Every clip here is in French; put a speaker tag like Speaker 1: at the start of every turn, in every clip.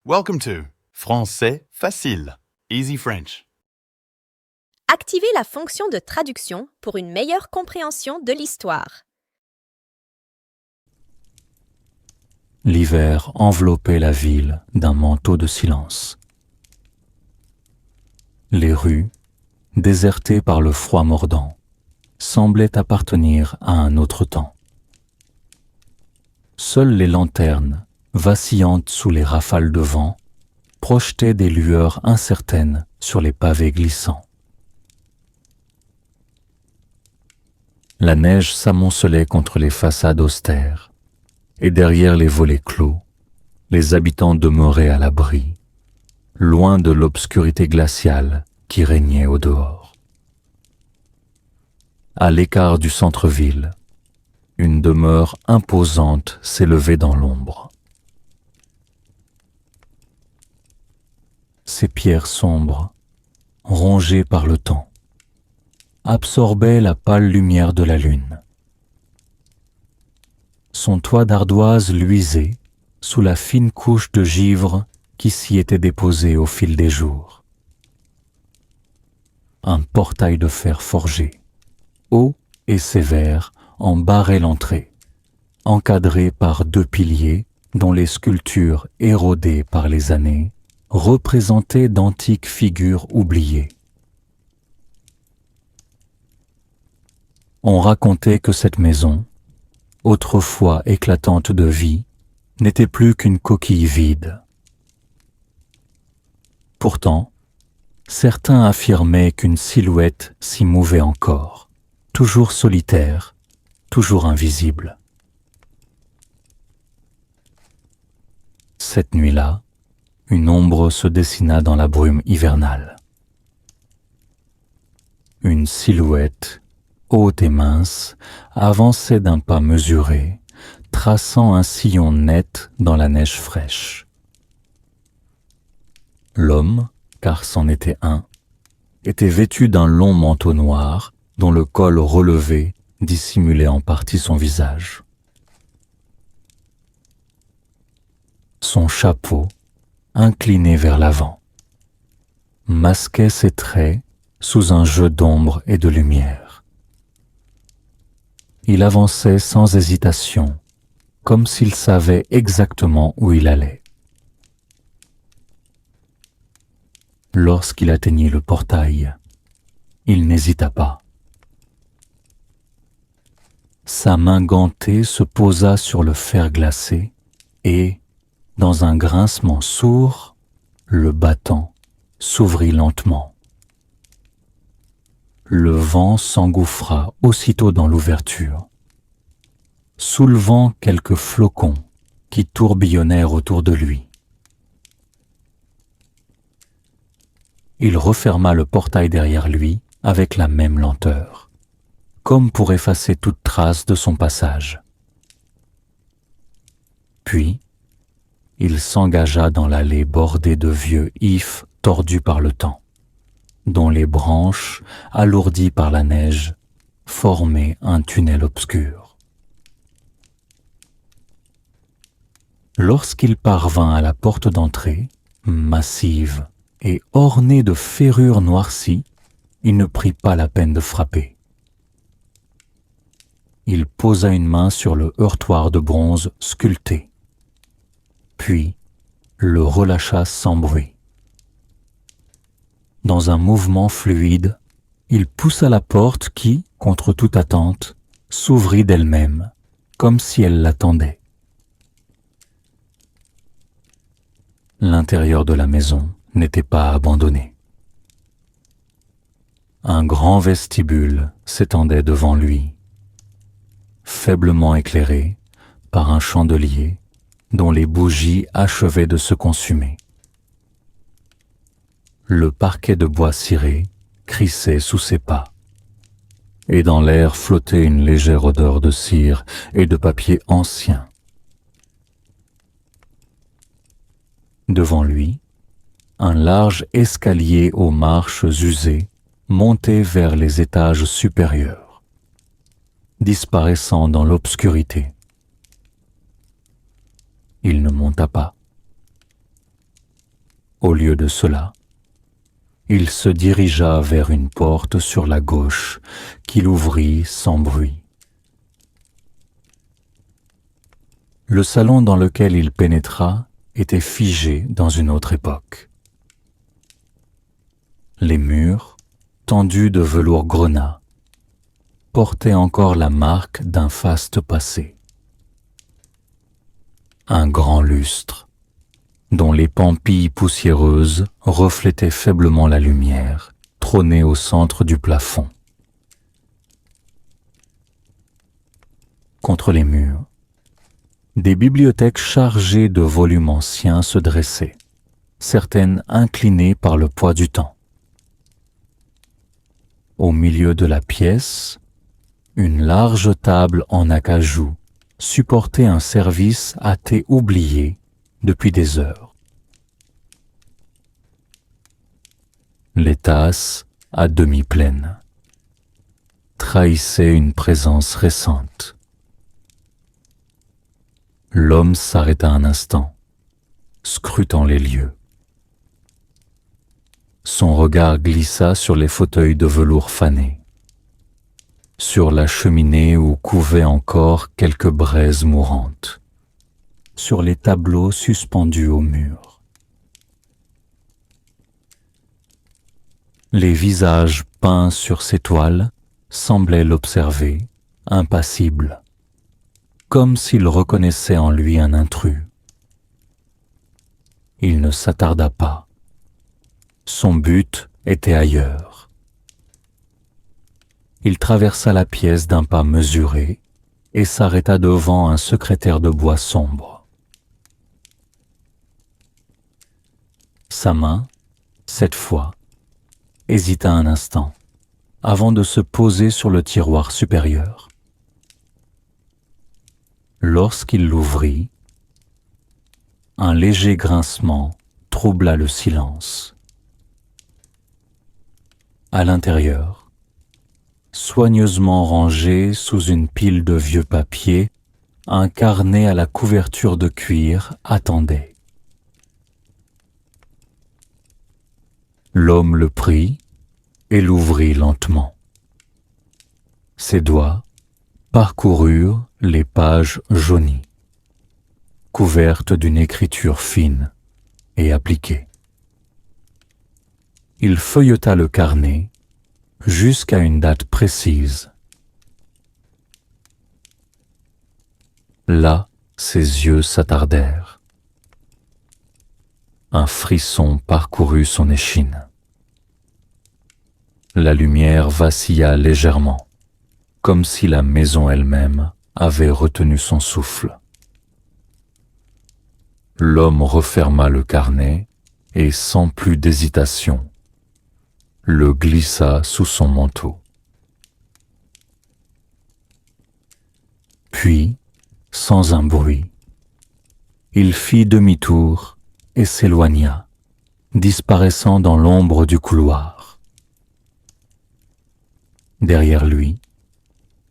Speaker 1: Welcome to Français facile, Easy French.
Speaker 2: Activez la fonction de traduction pour une meilleure compréhension de l'histoire.
Speaker 3: L'hiver enveloppait la ville d'un manteau de silence. Les rues, désertées par le froid mordant, semblaient appartenir à un autre temps. Seules les lanternes, vacillantes sous les rafales de vent, projetaient des lueurs incertaines sur les pavés glissants. La neige s'amoncelait contre les façades austères, et derrière les volets clos, les habitants demeuraient à l'abri, loin de l'obscurité glaciale qui régnait au dehors. À l'écart du centre-ville, une demeure imposante s'élevait dans l'ombre. Ces pierres sombres, rongées par le temps, absorbaient la pâle lumière de la lune. Son toit d'ardoise luisait sous la fine couche de givre qui s'y était déposée au fil des jours. Un portail de fer forgé, haut et sévère, en barrait l'entrée, encadré par deux piliers dont les sculptures érodées par les années représentaient d'antiques figures oubliées. On racontait que cette maison, autrefois éclatante de vie, n'était plus qu'une coquille vide. Pourtant, certains affirmaient qu'une silhouette s'y mouvait encore, toujours solitaire, toujours invisible. Cette nuit-là, une ombre se dessina dans la brume hivernale. Une silhouette, haute et mince, avançait d'un pas mesuré, traçant un sillon net dans la neige fraîche. L'homme, car c'en était un, était vêtu d'un long manteau noir dont le col relevé dissimulait en partie son visage. Son chapeau, incliné vers l'avant, masquait ses traits sous un jeu d'ombre et de lumière. Il avançait sans hésitation, comme s'il savait exactement où il allait. Lorsqu'il atteignit le portail, il n'hésita pas. Sa main gantée se posa sur le fer glacé et, dans un grincement sourd, le battant s'ouvrit lentement. Le vent s'engouffra aussitôt dans l'ouverture, soulevant quelques flocons qui tourbillonnèrent autour de lui. Il referma le portail derrière lui avec la même lenteur, comme pour effacer toute trace de son passage. Puis, il s'engagea dans l'allée bordée de vieux ifs tordus par le temps, dont les branches, alourdies par la neige, formaient un tunnel obscur. Lorsqu'il parvint à la porte d'entrée, massive et ornée de ferrures noircies, il ne prit pas la peine de frapper. Il posa une main sur le heurtoir de bronze sculpté, puis le relâcha sans bruit. Dans un mouvement fluide, il poussa la porte qui, contre toute attente, s'ouvrit d'elle-même, comme si elle l'attendait. L'intérieur de la maison n'était pas abandonné. Un grand vestibule s'étendait devant lui, faiblement éclairé par un chandelier dont les bougies achevaient de se consumer. Le parquet de bois ciré crissait sous ses pas, et dans l'air flottait une légère odeur de cire et de papier ancien. Devant lui, un large escalier aux marches usées montait vers les étages supérieurs, disparaissant dans l'obscurité. Il ne monta pas. Au lieu de cela, il se dirigea vers une porte sur la gauche qu'il ouvrit sans bruit. Le salon dans lequel il pénétra était figé dans une autre époque. Les murs, tendus de velours grenat, portaient encore la marque d'un faste passé. Un grand lustre, dont les pampilles poussiéreuses reflétaient faiblement la lumière, trônait au centre du plafond. Contre les murs, des bibliothèques chargées de volumes anciens se dressaient, certaines inclinées par le poids du temps. Au milieu de la pièce, une large table en acajou supportait un service à thé oublié depuis des heures. Les tasses, à demi pleines, trahissaient une présence récente. L'homme s'arrêta un instant, scrutant les lieux. Son regard glissa sur les fauteuils de velours fané, sur la cheminée où couvaient encore quelques braises mourantes, sur les tableaux suspendus au mur. Les visages peints sur ces toiles semblaient l'observer, impassibles, comme s'il reconnaissait en lui un intrus. Il ne s'attarda pas. Son but était ailleurs. Il traversa la pièce d'un pas mesuré et s'arrêta devant un secrétaire de bois sombre. Sa main, cette fois, hésita un instant avant de se poser sur le tiroir supérieur. Lorsqu'il l'ouvrit, un léger grincement troubla le silence. À l'intérieur, soigneusement rangé sous une pile de vieux papiers, un carnet à la couverture de cuir attendait. L'homme le prit et l'ouvrit lentement. Ses doigts parcoururent les pages jaunies, couvertes d'une écriture fine et appliquée. Il feuilleta le carnet jusqu'à une date précise. Là, ses yeux s'attardèrent. Un frisson parcourut son échine. La lumière vacilla légèrement, comme si la maison elle-même avait retenu son souffle. L'homme referma le carnet et, sans plus d'hésitation, le glissa sous son manteau. Puis, sans un bruit, il fit demi-tour et s'éloigna, disparaissant dans l'ombre du couloir. Derrière lui,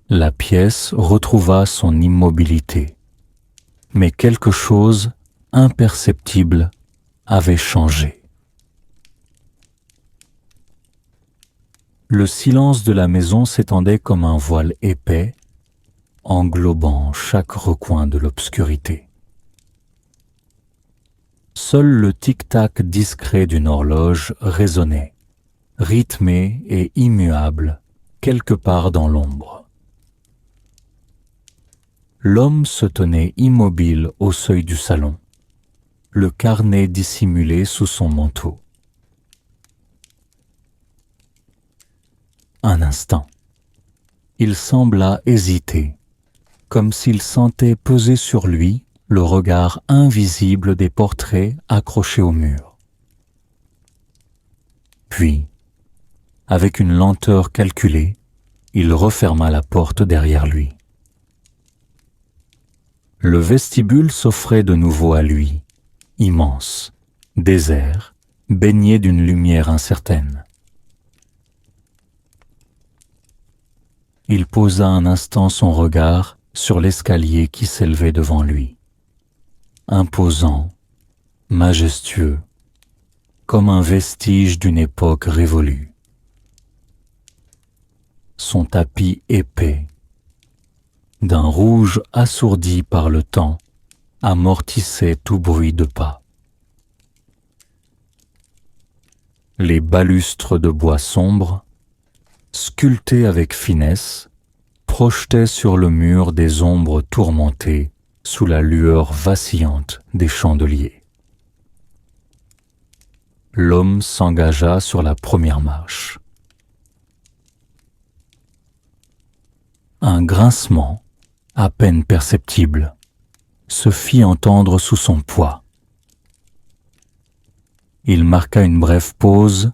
Speaker 3: la pièce retrouva son immobilité, mais quelque chose imperceptible avait changé. Le silence de la maison s'étendait comme un voile épais, englobant chaque recoin de l'obscurité. Seul le tic-tac discret d'une horloge résonnait, rythmé et immuable, quelque part dans l'ombre. L'homme se tenait immobile au seuil du salon, le carnet dissimulé sous son manteau. Un instant, il sembla hésiter, comme s'il sentait peser sur lui le regard invisible des portraits accrochés au mur. Puis, avec une lenteur calculée, il referma la porte derrière lui. Le vestibule s'offrait de nouveau à lui, immense, désert, baigné d'une lumière incertaine. Il posa un instant son regard sur l'escalier qui s'élevait devant lui. Imposant, majestueux, comme un vestige d'une époque révolue. Son tapis épais, d'un rouge assourdi par le temps, amortissait tout bruit de pas. Les balustres de bois sombre, sculptés avec finesse, projetaient sur le mur des ombres tourmentées sous la lueur vacillante des chandeliers. L'homme s'engagea sur la première marche. Un grincement, à peine perceptible, se fit entendre sous son poids. Il marqua une brève pause,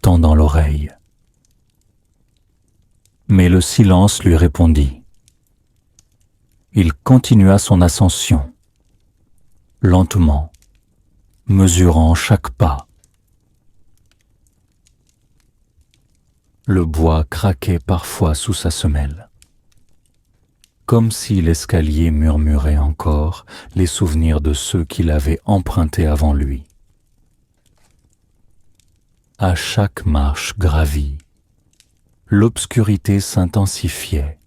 Speaker 3: tendant l'oreille. Mais le silence lui répondit. Il continua son ascension, lentement, mesurant chaque pas. Le bois craquait parfois sous sa semelle, comme si l'escalier murmurait encore les souvenirs de ceux qui l'avaient emprunté avant lui. À chaque marche gravie, l'obscurité s'intensifiait.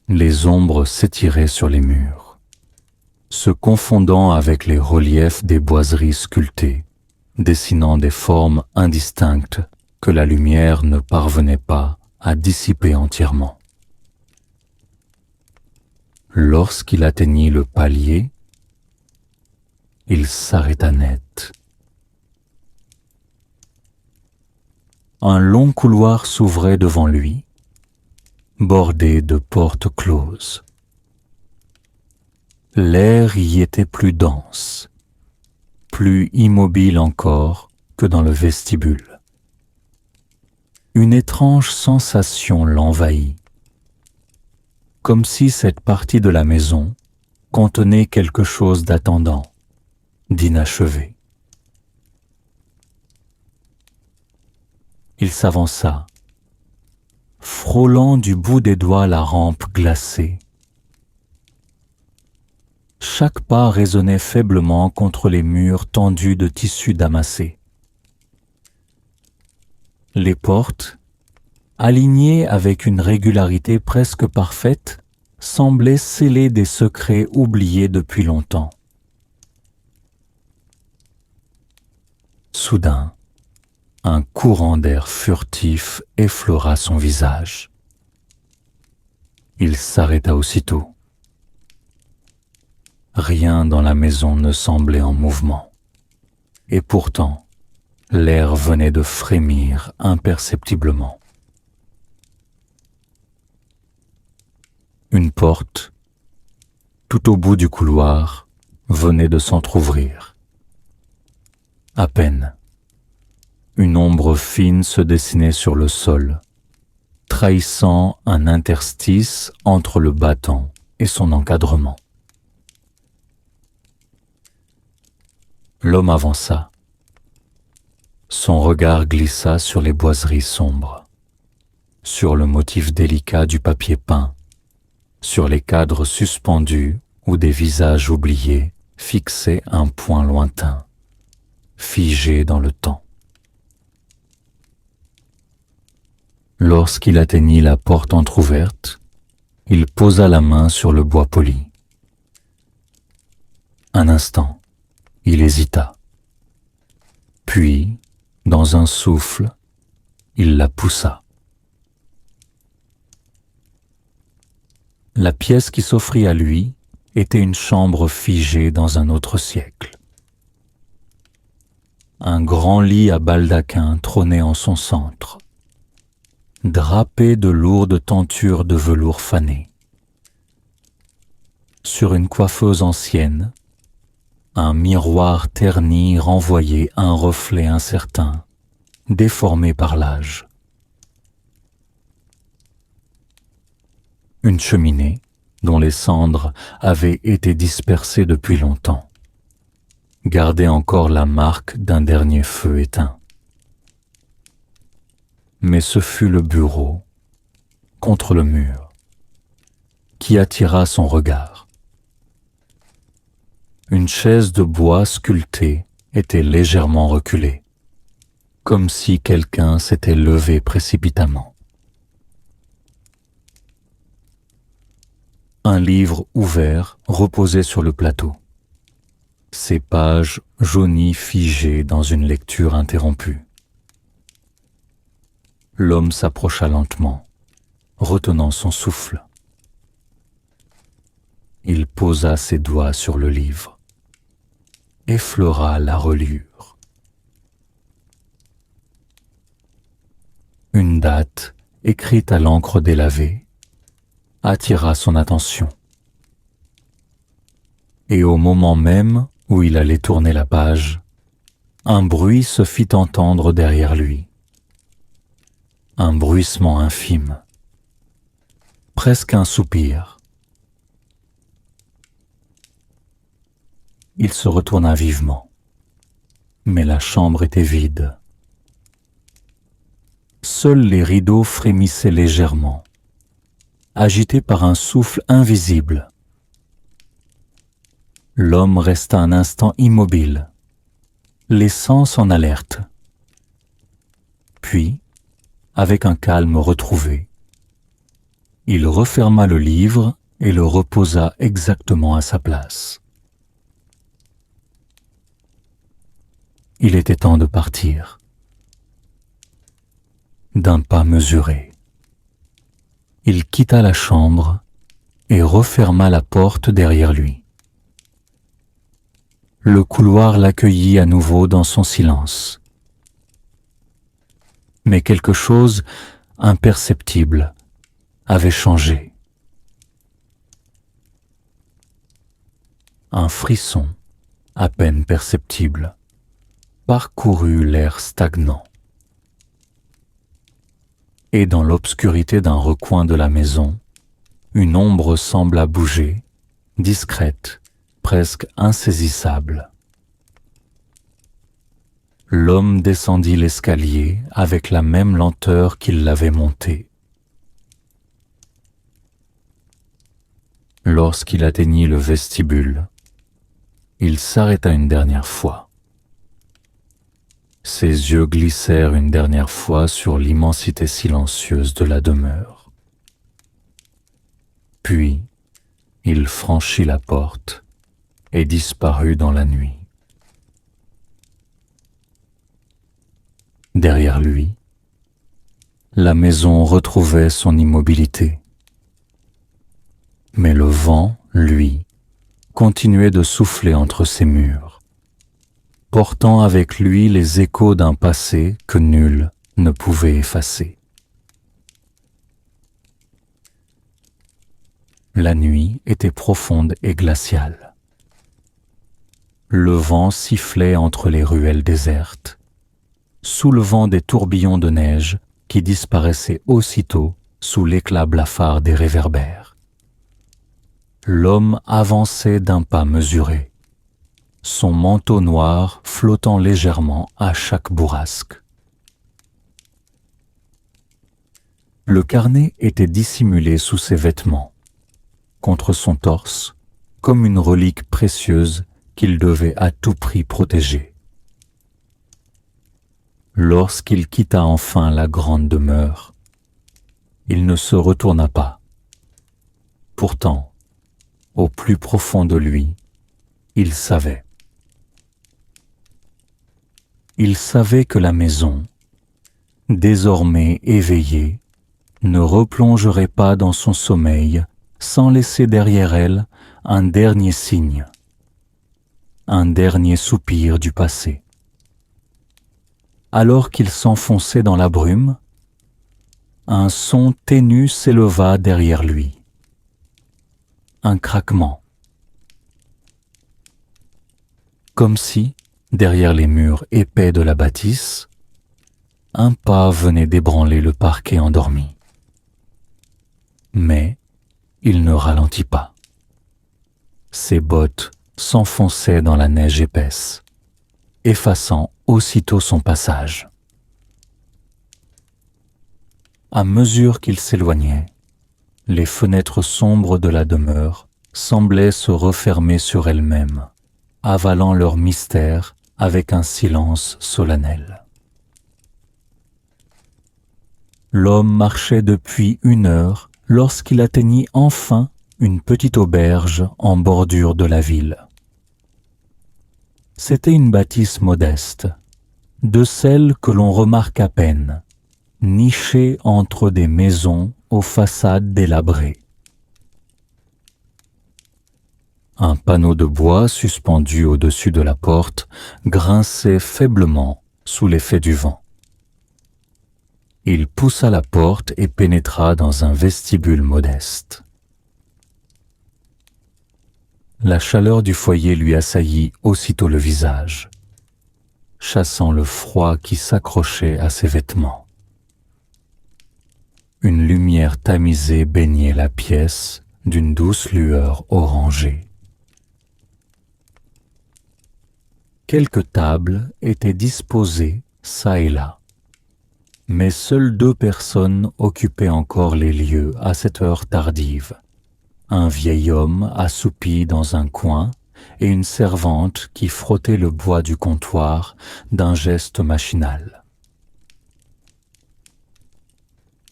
Speaker 3: Les ombres s'étiraient sur les murs, se confondant avec les reliefs des boiseries sculptées, dessinant des formes indistinctes que la lumière ne parvenait pas à dissiper entièrement. Lorsqu'il atteignit le palier, il s'arrêta net. Un long couloir s'ouvrait devant lui, bordé de portes closes. L'air y était plus dense, plus immobile encore que dans le vestibule. Une étrange sensation l'envahit, comme si cette partie de la maison contenait quelque chose d'attendant, d'inachevé. Il s'avança, frôlant du bout des doigts la rampe glacée. Chaque pas résonnait faiblement contre les murs tendus de tissu damassé. Les portes, alignées avec une régularité presque parfaite, semblaient sceller des secrets oubliés depuis longtemps. Soudain, un courant d'air furtif effleura son visage. Il s'arrêta aussitôt. Rien dans la maison ne semblait en mouvement. Et pourtant, l'air venait de frémir imperceptiblement. Une porte, tout au bout du couloir, venait de s'entr'ouvrir. À peine. Une ombre fine se dessinait sur le sol, trahissant un interstice entre le battant et son encadrement. L'homme avança. Son regard glissa sur les boiseries sombres, sur le motif délicat du papier peint, sur les cadres suspendus où des visages oubliés fixaient un point lointain, figé dans le temps. Lorsqu'il atteignit la porte entr'ouverte, il posa la main sur le bois poli. Un instant, il hésita. Puis, dans un souffle, il la poussa. La pièce qui s'offrit à lui était une chambre figée dans un autre siècle. Un grand lit à baldaquin trônait en son centre, drapé de lourdes tentures de velours fané. Sur une coiffeuse ancienne, un miroir terni renvoyait un reflet incertain, déformé par l'âge. Une cheminée, dont les cendres avaient été dispersées depuis longtemps, gardait encore la marque d'un dernier feu éteint. Mais ce fut le bureau, contre le mur, qui attira son regard. Une chaise de bois sculptée était légèrement reculée, comme si quelqu'un s'était levé précipitamment. Un livre ouvert reposait sur le plateau, ses pages jaunies figées dans une lecture interrompue. L'homme s'approcha lentement, retenant son souffle. Il posa ses doigts sur le livre, effleura la reliure. Une date, écrite à l'encre délavée, attira son attention. Et au moment même où il allait tourner la page, un bruit se fit entendre derrière lui. Un bruissement infime, presque un soupir. Il se retourna vivement, mais la chambre était vide. Seuls les rideaux frémissaient légèrement, agités par un souffle invisible. L'homme resta un instant immobile, les sens en alerte. Puis, avec un calme retrouvé, il referma le livre et le reposa exactement à sa place. Il était temps de partir. D'un pas mesuré, il quitta la chambre et referma la porte derrière lui. Le couloir l'accueillit à nouveau dans son silence. Mais quelque chose imperceptible avait changé. Un frisson, à peine perceptible, parcourut l'air stagnant. Et dans l'obscurité d'un recoin de la maison, une ombre sembla bouger, discrète, presque insaisissable. L'homme descendit l'escalier avec la même lenteur qu'il l'avait monté. Lorsqu'il atteignit le vestibule, il s'arrêta une dernière fois. Ses yeux glissèrent une dernière fois sur l'immensité silencieuse de la demeure. Puis, il franchit la porte et disparut dans la nuit. Derrière lui, la maison retrouvait son immobilité. Mais le vent, lui, continuait de souffler entre ses murs, portant avec lui les échos d'un passé que nul ne pouvait effacer. La nuit était profonde et glaciale. Le vent sifflait entre les ruelles désertes, soulevant des tourbillons de neige qui disparaissaient aussitôt sous l'éclat blafard des réverbères. L'homme avançait d'un pas mesuré, son manteau noir flottant légèrement à chaque bourrasque. Le carnet était dissimulé sous ses vêtements, contre son torse, comme une relique précieuse qu'il devait à tout prix protéger. Lorsqu'il quitta enfin la grande demeure, il ne se retourna pas. Pourtant, au plus profond de lui, il savait. Il savait que la maison, désormais éveillée, ne replongerait pas dans son sommeil sans laisser derrière elle un dernier signe, un dernier soupir du passé. Alors qu'il s'enfonçait dans la brume, un son ténu s'éleva derrière lui. Un craquement. Comme si, derrière les murs épais de la bâtisse, un pas venait d'ébranler le parquet endormi. Mais il ne ralentit pas. Ses bottes s'enfonçaient dans la neige épaisse, effaçant aussitôt son passage. À mesure qu'il s'éloignait, les fenêtres sombres de la demeure semblaient se refermer sur elles-mêmes, avalant leur mystère avec un silence solennel. L'homme marchait depuis 1 heure lorsqu'il atteignit enfin une petite auberge en bordure de la ville. C'était une bâtisse modeste, de celles que l'on remarque à peine, nichée entre des maisons aux façades délabrées. Un panneau de bois suspendu au-dessus de la porte grinçait faiblement sous l'effet du vent. Il poussa la porte et pénétra dans un vestibule modeste. La chaleur du foyer lui assaillit aussitôt le visage, chassant le froid qui s'accrochait à ses vêtements. Une lumière tamisée baignait la pièce d'une douce lueur orangée. Quelques tables étaient disposées çà et là, mais seules 2 personnes occupaient encore les lieux à cette heure tardive. Un vieil homme assoupi dans un coin et une servante qui frottait le bois du comptoir d'un geste machinal.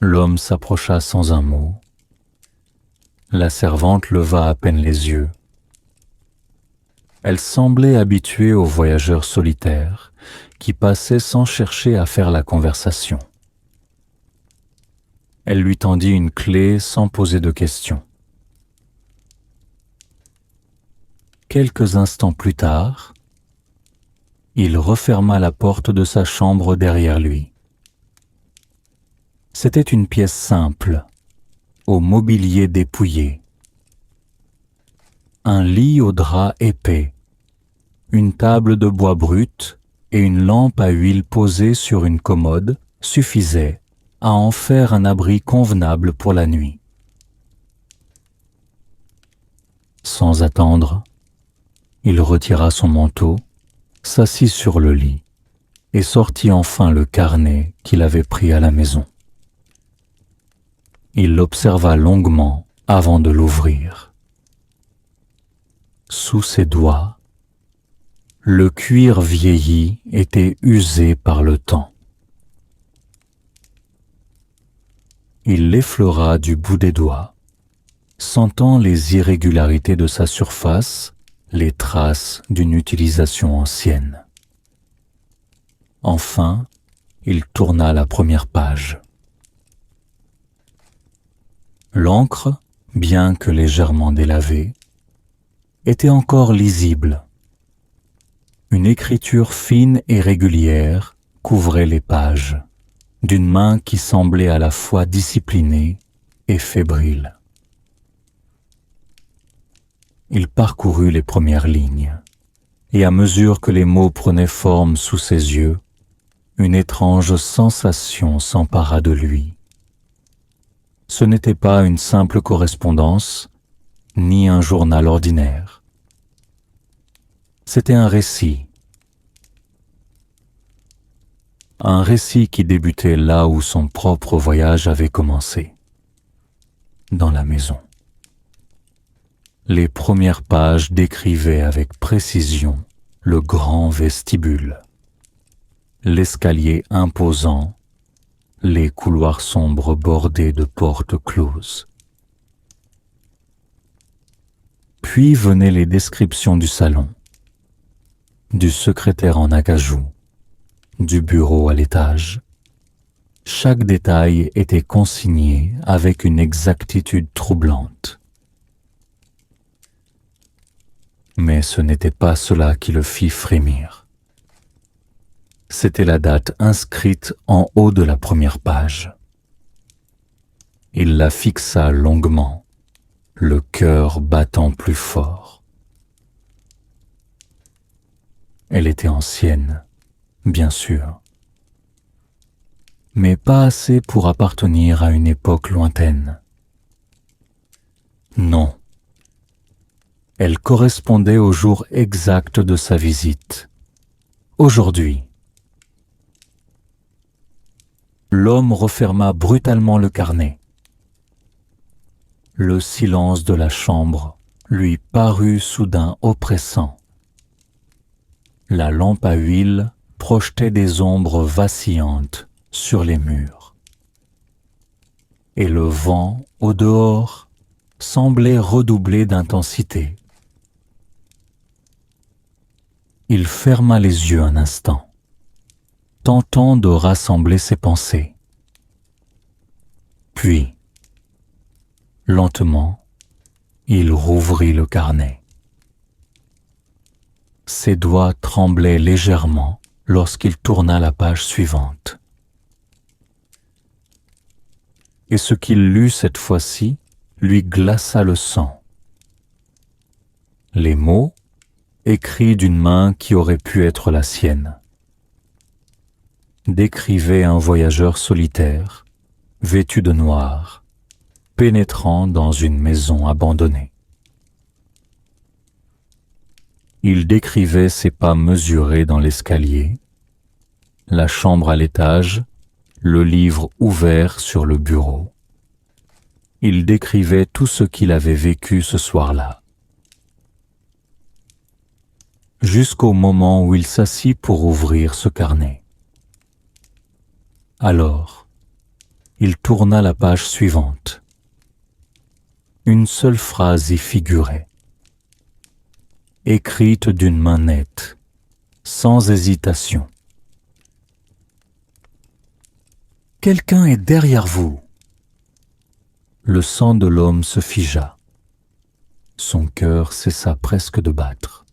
Speaker 3: L'homme s'approcha sans un mot. La servante leva à peine les yeux. Elle semblait habituée aux voyageurs solitaires qui passaient sans chercher à faire la conversation. Elle lui tendit une clé sans poser de questions. Quelques instants plus tard, il referma la porte de sa chambre derrière lui. C'était une pièce simple, au mobilier dépouillé. Un lit au drap épais, une table de bois brut et une lampe à huile posée sur une commode suffisaient à en faire un abri convenable pour la nuit. Sans attendre, il retira son manteau, s'assit sur le lit et sortit enfin le carnet qu'il avait pris à la maison. Il l'observa longuement avant de l'ouvrir. Sous ses doigts, le cuir vieilli était usé par le temps. Il l'effleura du bout des doigts, sentant les irrégularités de sa surface, les traces d'une utilisation ancienne. Enfin, il tourna la première page. L'encre, bien que légèrement délavée, était encore lisible. Une écriture fine et régulière couvrait les pages, d'une main qui semblait à la fois disciplinée et fébrile. Il parcourut les premières lignes, et à mesure que les mots prenaient forme sous ses yeux, une étrange sensation s'empara de lui. Ce n'était pas une simple correspondance, ni un journal ordinaire. C'était un récit. Un récit qui débutait là où son propre voyage avait commencé, dans la maison. Les premières pages décrivaient avec précision le grand vestibule, l'escalier imposant, les couloirs sombres bordés de portes closes. Puis venaient les descriptions du salon, du secrétaire en acajou, du bureau à l'étage. Chaque détail était consigné avec une exactitude troublante. Mais ce n'était pas cela qui le fit frémir. C'était la date inscrite en haut de la première page. Il la fixa longuement, le cœur battant plus fort. Elle était ancienne, bien sûr, mais pas assez pour appartenir à une époque lointaine. Non. Elle correspondait au jour exact de sa visite. Aujourd'hui. L'homme referma brutalement le carnet. Le silence de la chambre lui parut soudain oppressant. La lampe à huile projetait des ombres vacillantes sur les murs. Et le vent, au dehors, semblait redoubler d'intensité. Il ferma les yeux un instant, tentant de rassembler ses pensées. Puis, lentement, il rouvrit le carnet. Ses doigts tremblaient légèrement lorsqu'il tourna la page suivante. Et ce qu'il lut cette fois-ci lui glaça le sang. Les mots, écrits d'une main qui aurait pu être la sienne, décrivaient un voyageur solitaire, vêtu de noir, pénétrant dans une maison abandonnée. Il décrivait ses pas mesurés dans l'escalier, la chambre à l'étage, le livre ouvert sur le bureau. Il décrivait tout ce qu'il avait vécu ce soir-là. Jusqu'au moment où il s'assit pour ouvrir ce carnet. Alors, il tourna la page suivante. Une seule phrase y figurait, écrite d'une main nette, sans hésitation. « Quelqu'un est derrière vous !» Le sang de l'homme se figea. Son cœur cessa presque de battre.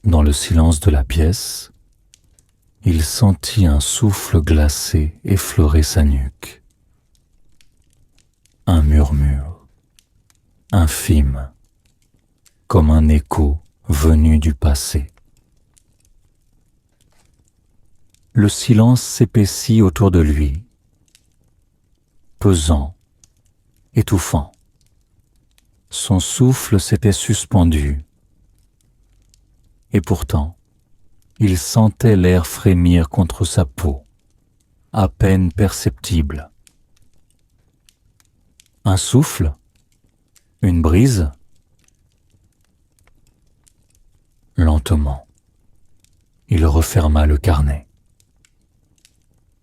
Speaker 3: Dans le silence de la pièce, il sentit un souffle glacé effleurer sa nuque. Un murmure, infime, comme un écho venu du passé. Le silence s'épaissit autour de lui, pesant, étouffant. Son souffle s'était suspendu. Et pourtant, il sentait l'air frémir contre sa peau, à peine perceptible. Un souffle? Une brise? Lentement, il referma le carnet.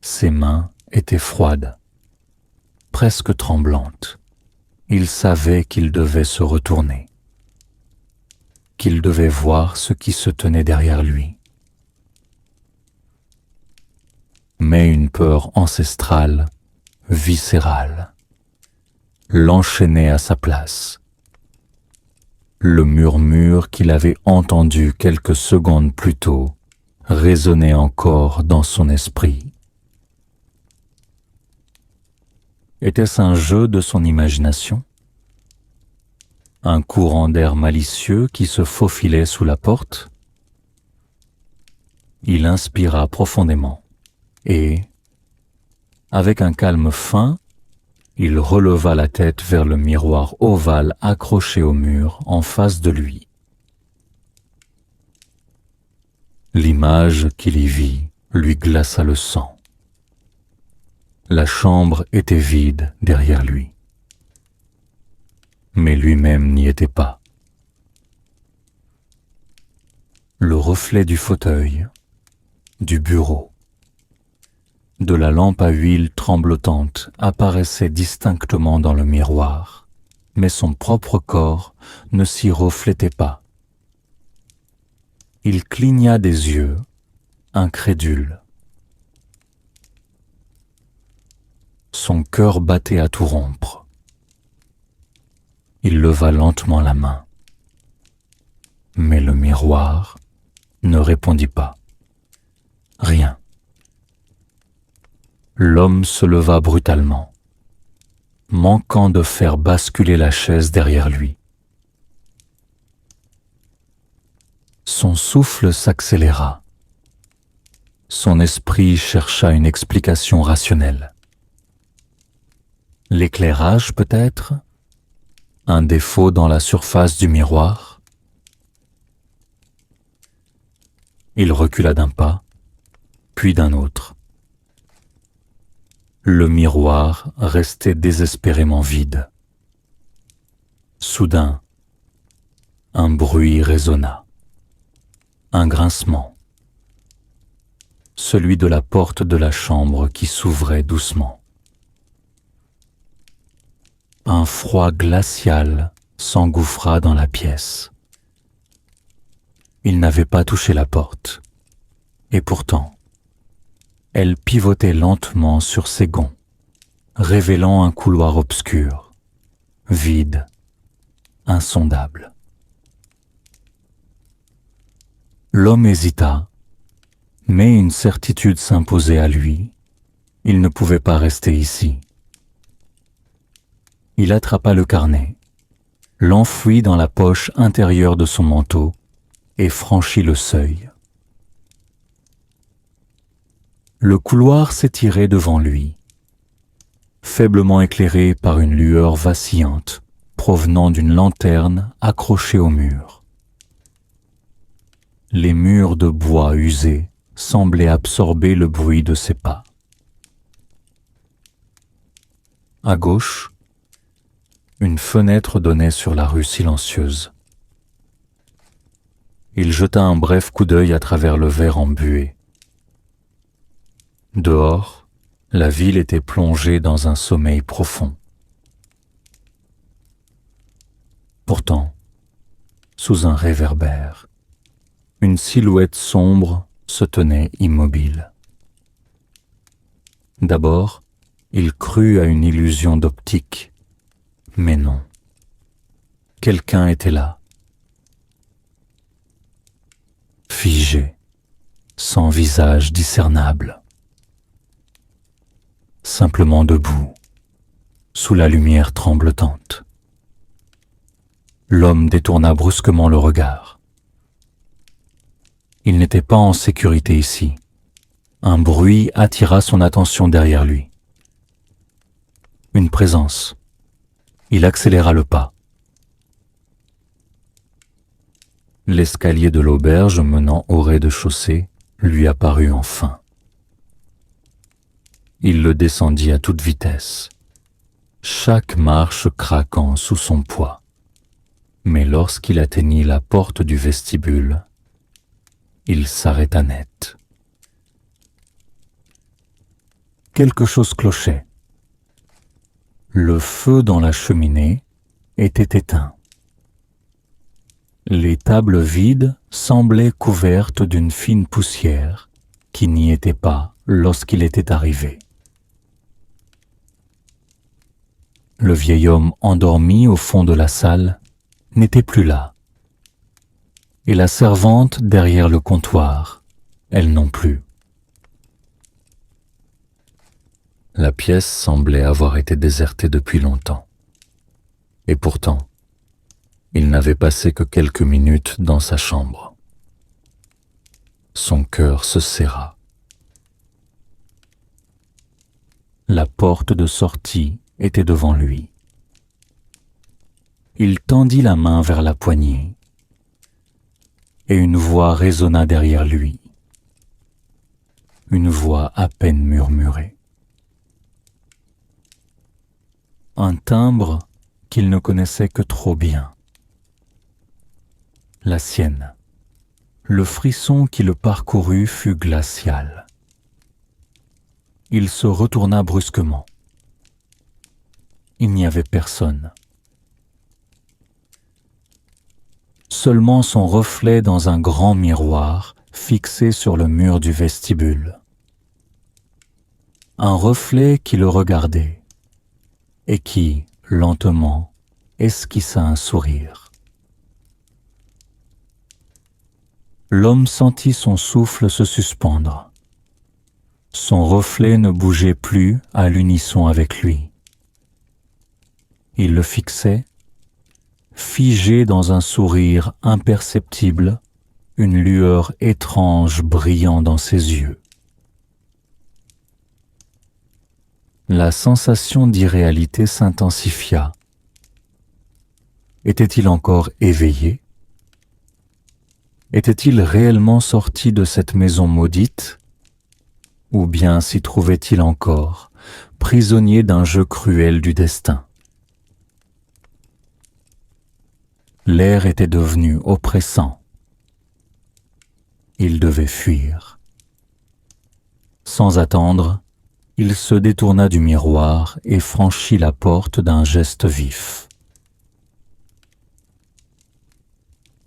Speaker 3: Ses mains étaient froides, presque tremblantes. Il savait qu'il devait se retourner, qu'il devait voir ce qui se tenait derrière lui. Mais une peur ancestrale, viscérale, l'enchaînait à sa place. Le murmure qu'il avait entendu quelques secondes plus tôt résonnait encore dans son esprit. Était-ce un jeu de son imagination? Un courant d'air malicieux qui se faufilait sous la porte? Il inspira profondément et, avec un calme fin, il releva la tête vers le miroir ovale accroché au mur en face de lui. L'image qu'il y vit lui glaça le sang. La chambre était vide derrière lui. Mais lui-même n'y était pas. Le reflet du fauteuil, du bureau, de la lampe à huile tremblotante apparaissait distinctement dans le miroir, mais son propre corps ne s'y reflétait pas. Il cligna des yeux, incrédule. Son cœur battait à tout rompre. Il leva lentement la main. Mais le miroir ne répondit pas. Rien. L'homme se leva brutalement, manquant de faire basculer la chaise derrière lui. Son souffle s'accéléra. Son esprit chercha une explication rationnelle. L'éclairage peut-être? Un défaut dans la surface du miroir? Il recula d'un pas, puis d'un autre. Le miroir restait désespérément vide. Soudain, Un bruit résonna. Un grincement. Celui de la porte de la chambre qui s'ouvrait doucement. Un froid glacial s'engouffra dans la pièce. Il n'avait pas touché la porte, et pourtant, elle pivotait lentement sur ses gonds, révélant un couloir obscur, vide, insondable. L'homme hésita, mais une certitude s'imposait à lui. Il ne pouvait pas rester ici. Il attrapa le carnet, l'enfouit dans la poche intérieure de son manteau et franchit le seuil. Le couloir s'étirait devant lui, faiblement éclairé par une lueur vacillante provenant d'une lanterne accrochée au mur. Les murs de bois usés semblaient absorber le bruit de ses pas. À gauche, une fenêtre donnait sur la rue silencieuse. Il jeta un bref coup d'œil à travers le verre embué. Dehors, la ville était plongée dans un sommeil profond. Pourtant, sous un réverbère, une silhouette sombre se tenait immobile. D'abord, il crut à une illusion d'optique, mais non. Quelqu'un était là, figé, sans visage discernable, simplement debout, sous la lumière tremblotante. L'homme détourna brusquement le regard. Il n'était pas en sécurité ici. Un bruit attira son attention derrière lui. Une présence. Il accéléra le pas. L'escalier de l'auberge menant au rez-de-chaussée lui apparut enfin. Il le descendit à toute vitesse, chaque marche craquant sous son poids. Mais lorsqu'il atteignit la porte du vestibule, il s'arrêta net. Quelque chose clochait. Le feu dans la cheminée était éteint. Les tables vides semblaient couvertes d'une fine poussière qui n'y était pas lorsqu'il était arrivé. Le vieil homme endormi au fond de la salle n'était plus là. Et la servante derrière le comptoir, elle non plus. La pièce semblait avoir été désertée depuis longtemps. Et pourtant, il n'avait passé que quelques minutes dans sa chambre. Son cœur se serra. La porte de sortie était devant lui. Il tendit la main vers la poignée. Et une voix résonna derrière lui. Une voix à peine murmurée. Un timbre qu'il ne connaissait que trop bien. La sienne. Le frisson qui le parcourut fut glacial. Il se retourna brusquement. Il n'y avait personne. Seulement son reflet dans un grand miroir fixé sur le mur du vestibule. Un reflet qui le regardait et qui, lentement, esquissa un sourire. L'homme sentit son souffle se suspendre. Son reflet ne bougeait plus à l'unisson avec lui. Il le fixait, figé dans un sourire imperceptible, une lueur étrange brillant dans ses yeux. La sensation d'irréalité s'intensifia. Était-il encore éveillé? Était-il réellement sorti de cette maison maudite? Ou bien s'y trouvait-il encore, prisonnier d'un jeu cruel du destin? L'air était devenu oppressant. Il devait fuir. Sans attendre, il se détourna du miroir et franchit la porte d'un geste vif.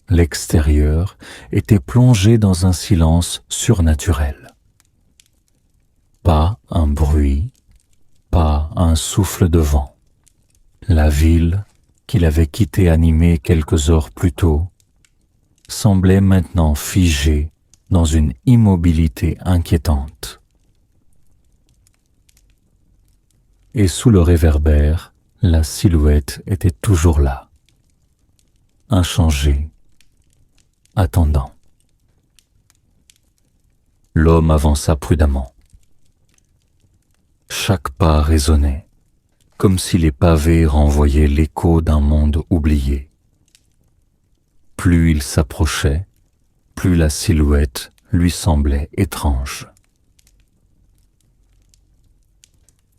Speaker 3: L'extérieur était plongé dans un silence surnaturel. Pas un bruit, pas un souffle de vent. La ville, qu'il avait quittée animée quelques heures plus tôt, semblait maintenant figée dans une immobilité inquiétante. Et sous le réverbère, la silhouette était toujours là, inchangée, attendant. L'homme avança prudemment. Chaque pas résonnait, comme si les pavés renvoyaient l'écho d'un monde oublié. Plus il s'approchait, plus la silhouette lui semblait étrange.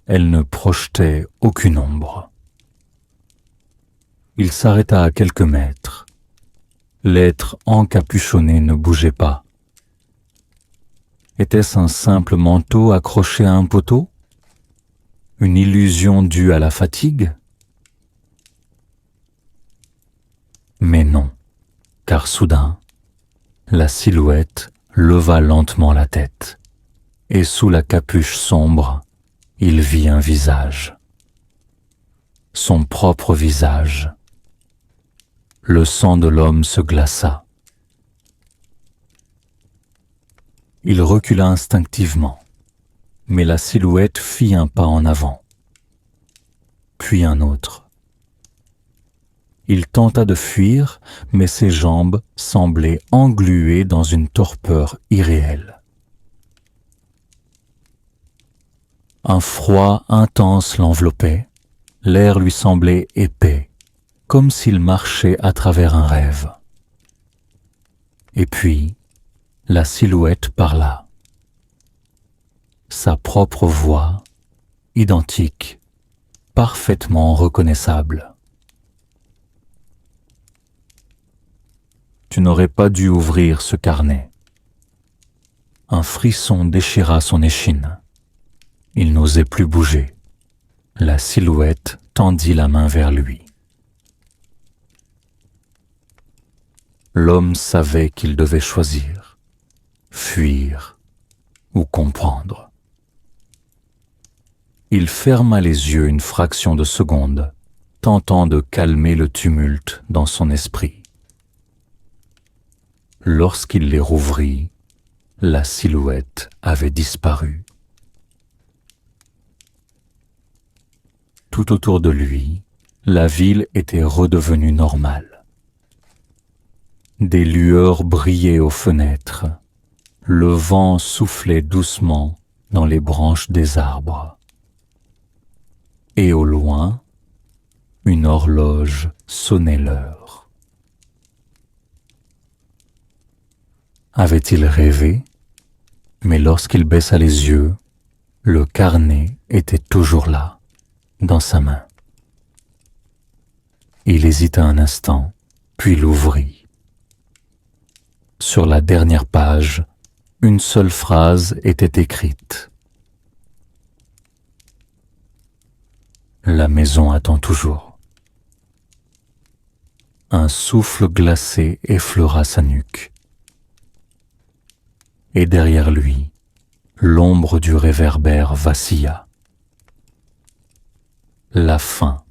Speaker 3: Elle ne projetait aucune ombre. Il s'arrêta à quelques mètres. L'être encapuchonné ne bougeait pas. Était-ce un simple manteau accroché à un poteau? Une illusion due à la fatigue? Mais non, car soudain, la silhouette leva lentement la tête, et sous la capuche sombre, il vit un visage. Son propre visage. Le sang de l'homme se glaça. Il recula instinctivement, mais la silhouette fit un pas en avant, puis un autre. Il tenta de fuir, mais ses jambes semblaient engluées dans une torpeur irréelle. Un froid intense l'enveloppait, l'air lui semblait épais, comme s'il marchait à travers un rêve. Et puis, la silhouette parla. Sa propre voix, identique, parfaitement reconnaissable. Tu n'aurais pas dû ouvrir ce carnet. Un frisson déchira son échine. Il n'osait plus bouger. La silhouette tendit la main vers lui. L'homme savait qu'il devait choisir, fuir ou comprendre. Il ferma les yeux une fraction de seconde, tentant de calmer le tumulte dans son esprit. Lorsqu'il les rouvrit, la silhouette avait disparu. Tout autour de lui, la ville était redevenue normale. Des lueurs brillaient aux fenêtres. Le vent soufflait doucement dans les branches des arbres. Et au loin, une horloge sonnait l'heure. Avait-il rêvé? Mais lorsqu'il baissa les yeux, le carnet était toujours là, dans sa main. Il hésita un instant, puis l'ouvrit. Sur la dernière page, une seule phrase était écrite. La maison attend toujours. Un souffle glacé effleura sa nuque. Et derrière lui, l'ombre du réverbère vacilla. La fin.